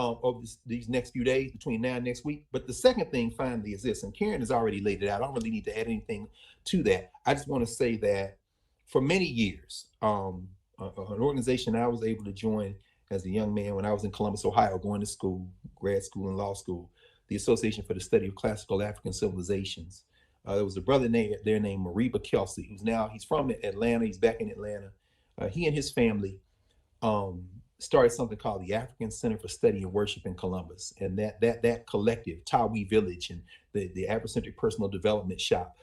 over these next few days between now and next week. But the second thing finally is this, and Karen has already laid it out. I don't really need to add anything to that. I just want to say that for many years, an organization I was able to join as a young man when I was in Columbus, Ohio, going to school, grad school and law school, the Association for the Study of Classical African Civilizations. There was a brother there named Mariba Kelsey, he's from Atlanta. He's back in Atlanta. He and his family started something called the African Center for Study and Worship in Columbus. And that collective, TAOBh Village and the Afrocentric Personal Development Shop,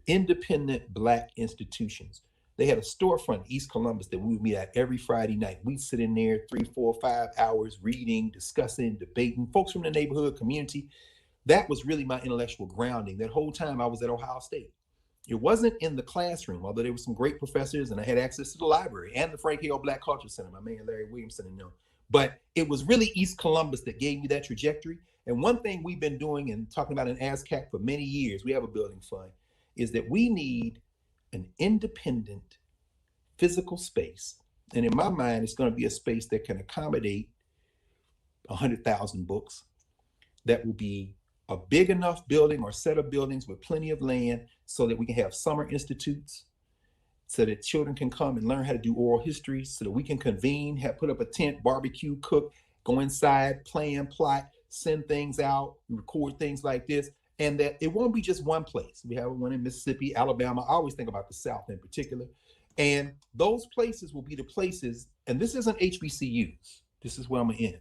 independent Black institutions. They had a storefront in East Columbus that we would meet at every Friday night. We'd sit in there 3, 4, 5 hours reading, discussing, debating, folks from the neighborhood community. That was really my intellectual grounding. That whole time I was at Ohio State. It wasn't in the classroom, although there were some great professors and I had access to the library and the Frank Hill Black Culture Center, my man Larry Williamson and them. But it was really East Columbus that gave me that trajectory. And one thing we've been doing and talking about in ASCAC for many years, we have a building fund, is that we need an independent physical space. And in my mind, it's going to be a space that can accommodate 100,000 books, that will be a big enough building or set of buildings with plenty of land so that we can have summer institutes, so that children can come and learn how to do oral history, so that we can convene, put up a tent, barbecue, cook, go inside, plan, plot, send things out, record things like this, and that it won't be just one place. We have one in Mississippi, Alabama. I always think about the South in particular. And those places will be the places, and this isn't HBCUs. This is where I'm going to end.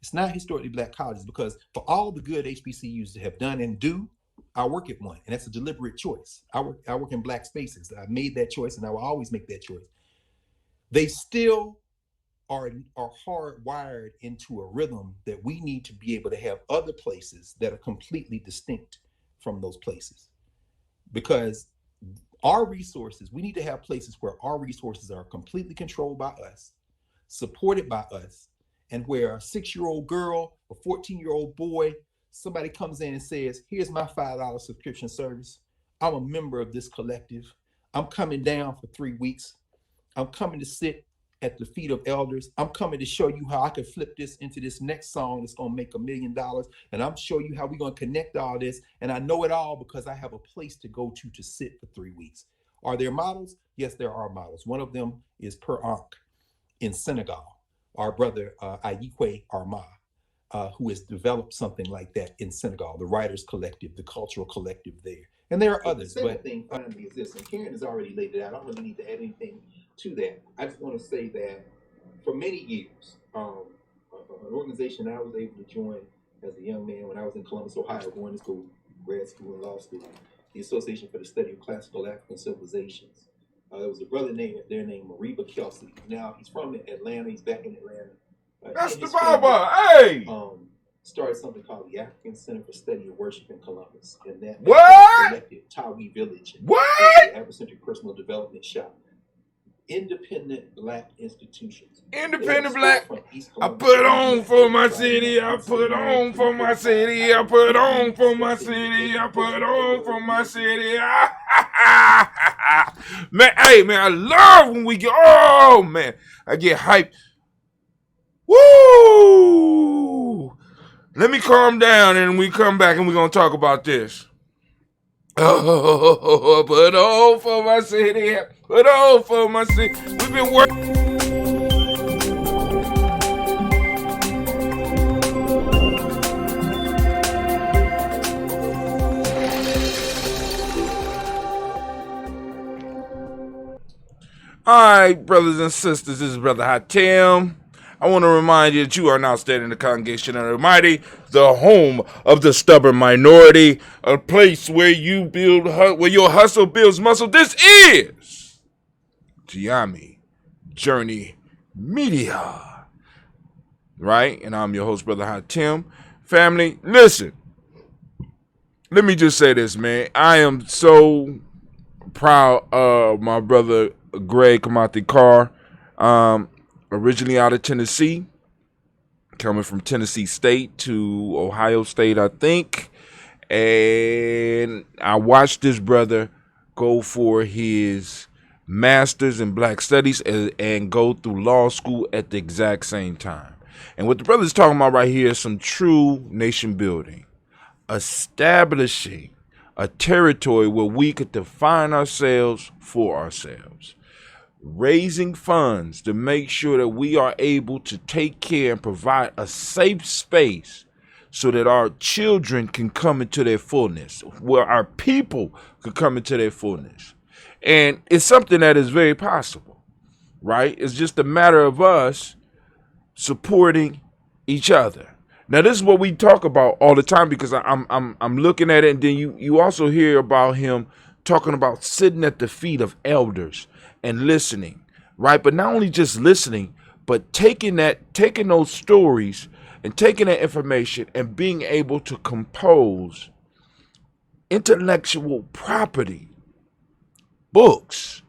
It's not historically Black colleges, because for all the good HBCUs have done and do, I work at one, and that's a deliberate choice. I work in Black spaces. I made that choice, and I will always make that choice. They still are hardwired into a rhythm that we need to be able to have other places that are completely distinct from those places. Because our resources, we need to have places where our resources are completely controlled by us, supported by us, and where a 6-year-old girl, a 14-year-old boy, somebody comes in and says, here's my $5 subscription service. I'm a member of this collective. I'm coming down for 3 weeks. I'm coming to sit at the feet of elders. I'm coming to show you how I can flip this into this next song that's going to make $1 million. And I'm showing you how we're going to connect all this. And I know it all because I have a place to go to sit for 3 weeks. Are there models? Yes, there are models. One of them is Per Ankh in Senegal. Our brother Ayikwe Arma, who has developed something like that in Senegal, the Writers Collective, the Cultural Collective there. And there are others. The second thing finally is this, and Karen has already laid it out. I don't really need to add anything to that. I just want to say that for many years, an organization I was able to join as a young man when I was in Columbus, Ohio, going to school, grad school and law school, the Association for the Study of Classical African Civilizations. There was a brother named Mariba Kelsey. Now he's from Atlanta. He's back in Atlanta. That's the Baba. Hey. Started something called the African Center for Study and Worship in Columbus, and that collective TAOBh Village, and the Afrocentric Personal Development Shop, independent Black institutions. Independent Black. I put on for my city. I put on for my city. I put on for my city. I put on for my city. Man, hey man, I love when we get. Oh man, I get hyped. Woo! Let me calm down and we come back and we're going to talk about this. Oh, put on for my city. Put on for my city. We've been working. All right, brothers and sisters, this is Brother Hatem. I want to remind you that you are now standing in the congregation of the mighty, the home of the stubborn minority, a place where you build, where your hustle builds muscle. This is Gye-Nyame Journey Media, right? And I'm your host, Brother Hatem. Family, listen. Let me just say this, man. I am so proud of my brother Gregg Carr. Originally out of Tennessee, coming from Tennessee State to Ohio State, I think. And I watched this brother go for his master's in Black Studies and go through law school at the exact same time. And what the brother's talking about right here is some true nation building, establishing a territory where we could define ourselves for ourselves, raising funds to make sure that we are able to take care and provide a safe space so that our children can come into their fullness, where our people can come into their fullness. And it's something that is very possible, right? It's just a matter of us supporting each other. Now, this is what we talk about all the time, because I'm looking at it, and then you also hear about him talking about sitting at the feet of elders and listening, right? But not only just listening, but taking those stories and taking that information and being able to compose intellectual property, books,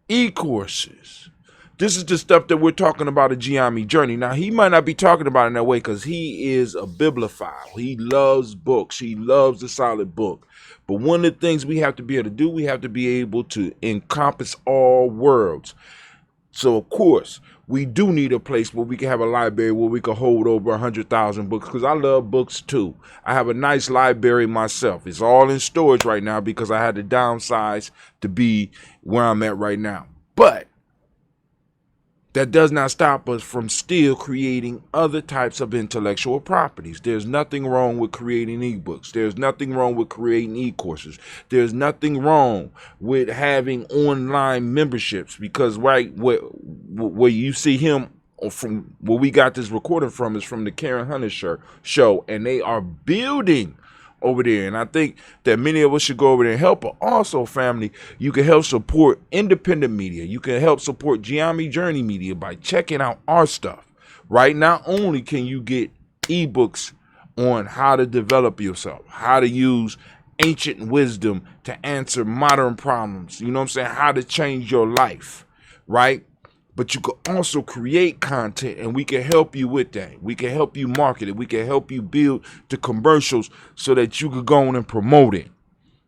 e-courses. This is the stuff that we're talking about at Gye-Nyame Journey. Now, he might not be talking about it in that way because he is a bibliophile. He loves books. He loves a solid book. But one of the things we have to be able to do, we have to be able to encompass all worlds. So, of course, we do need a place where we can have a library where we can hold over 100,000 books, because I love books too. I have a nice library myself. It's all in storage right now because I had to downsize to be where I'm at right now. But that does not stop us from still creating other types of intellectual properties. There's nothing wrong with creating ebooks. There's nothing wrong with creating e-courses. There's nothing wrong with having online memberships, because right where you see him, from where we got this recording from, is from the Karen Hunter show, and they are building over there. And I think that many of us should go over there and help. But also, family, you can help support independent media. You can help support Gye-Nyame Journey Media by checking out our stuff, right? Not only can you get ebooks on how to develop yourself, how to use ancient wisdom to answer modern problems, you know what I'm saying, how to change your life, right? But you can also create content, and we can help you with that. We can help you market it. We can help you build the commercials so that you could go on and promote it.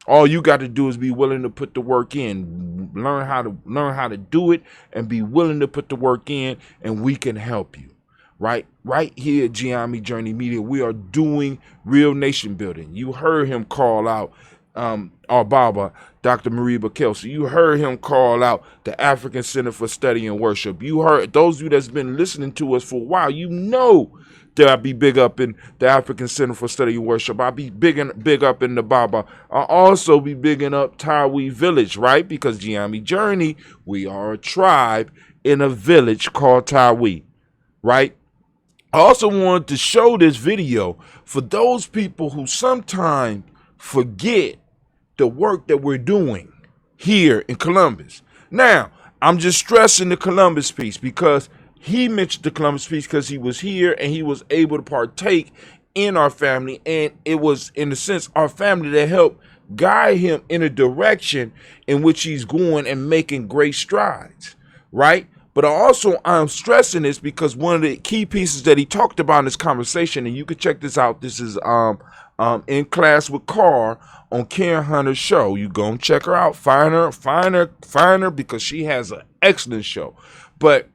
All you got to do is be willing to put the work in, learn how to do it, and be willing to put the work in, and we can help you. Right here at Gye-Nyame Journey Media, we are doing real nation building. You heard him call out our Baba, Dr. Mariba Kelsey. You heard him call out the African Center for Study and Worship. You heard those of you that's been listening to us for a while, you know that I be big up in the African Center for Study and Worship. I be big up in the Baba. I also be bigging up TAOBh Village, right? Because Gye-Nyame Journey, we are a tribe in a village called TAOBh, right? I also wanted to show this video for those people who sometimes forget the work that we're doing here in Columbus. Now, I'm just stressing the Columbus piece because he mentioned the Columbus piece because he was here and he was able to partake in our family. And it was, in a sense, our family that helped guide him in a direction in which he's going and making great strides, right? But I'm stressing this because one of the key pieces that he talked about in this conversation, and you can check this out. This is In Class with Carr on Karen Hunter's show. You go and check her out. Find her because she has an excellent show. But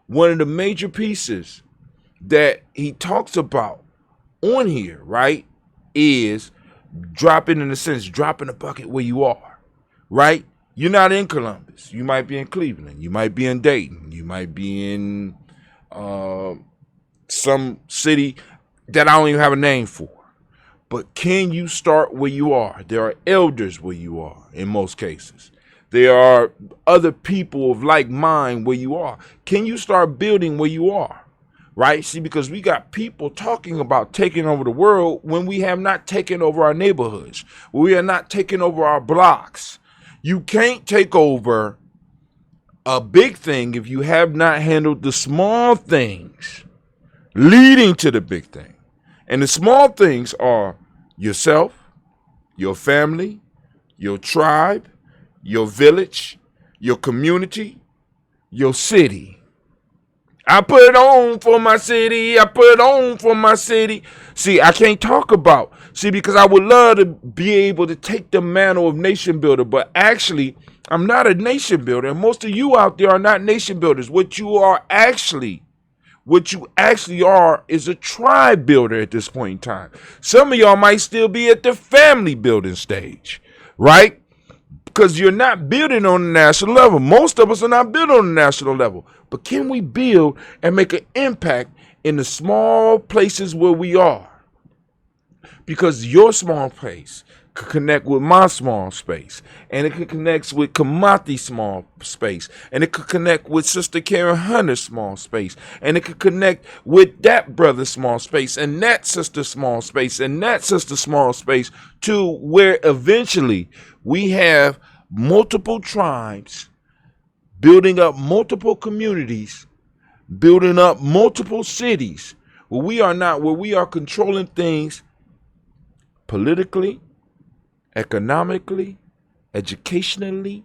one of the major pieces that he talks about on here, right, is dropping a bucket where you are, right? You're not in Columbus. You might be in Cleveland. You might be in Dayton. You might be in some city that I don't even have a name for. But can you start where you are? There are elders where you are in most cases. There are other people of like mind where you are. Can you start building where you are? Right? See, because we got people talking about taking over the world when we have not taken over our neighborhoods. We are not taking over our blocks. You can't take over a big thing if you have not handled the small things leading to the big thing. And the small things are yourself, your family, your tribe, your village, your community, your city. I put it on for my city. I put it on for my city. See, I can't talk about, because I would love to be able to take the mantle of nation builder, but actually, I'm not a nation builder. And most of you out there are not nation builders. What you are actually What you actually are is a tribe builder at this point in time. Some of y'all might still be at the family building stage, right? Because you're not building on the national level. Most of us are not building on the national level. But can we build and make an impact in the small places where we are? Because your small place could connect with my small space, and it could connect with Kamati's small space, and it could connect with Sister Karen Hunter's small space, and it could connect with that brother's small space, and that sister's small space, and that sister's small space, to where eventually we have multiple tribes building up multiple communities, building up multiple cities, where we are controlling things politically, economically, educationally,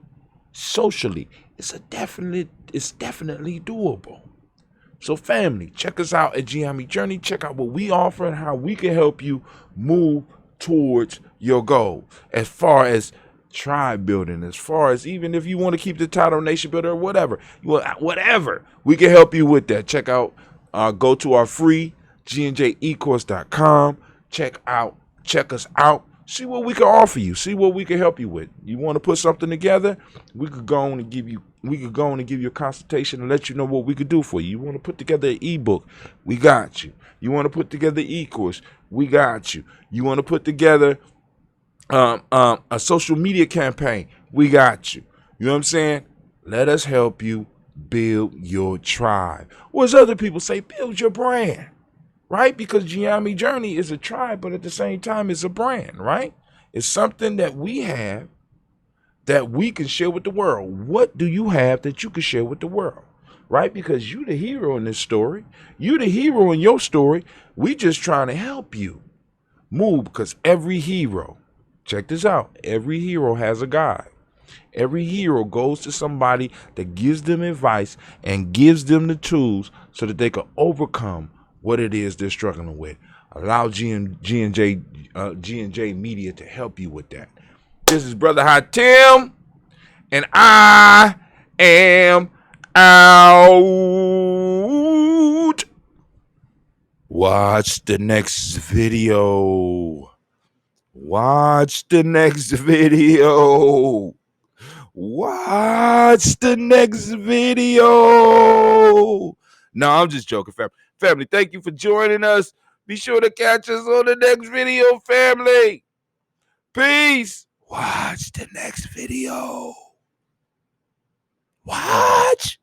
socially. It's definitely doable. So family, check us out at Gye-Nyame Journey. Check out what we offer and how we can help you move towards your goal. As far as tribe building, as far as even if you want to keep the title nation builder or whatever, whatever, we can help you with that. Check out, go to our free gnjecourse.com. Check us out. See what we can offer you. See what we can help you with. You want to put something together? We could go on and give you. We could go on and give you a consultation and let you know what we could do for you. You want to put together an ebook? We got you. You want to put together an e-course? We got you. You want to put together a social media campaign? We got you. You know what I'm saying? Let us help you build your tribe. Or as other people say, build your brand. Right? Because Gye-Nyame Journey is a tribe, but at the same time, it's a brand, right? It's something that we have that we can share with the world. What do you have that you can share with the world? Right? Because you the hero in this story. You the hero in your story. We just trying to help you move, because every hero, check this out, every hero has a guide. Every hero goes to somebody that gives them advice and gives them the tools so that they can overcome what it is they're struggling with. Allow G&J Media to help you with that. This is Brother Hatim, and I am out. Watch the next video. Watch the next video. Watch the next video. No, I'm just joking, family. Family, thank you for joining us. Be sure to catch us on the next video, family. Peace. Watch the next video. Watch.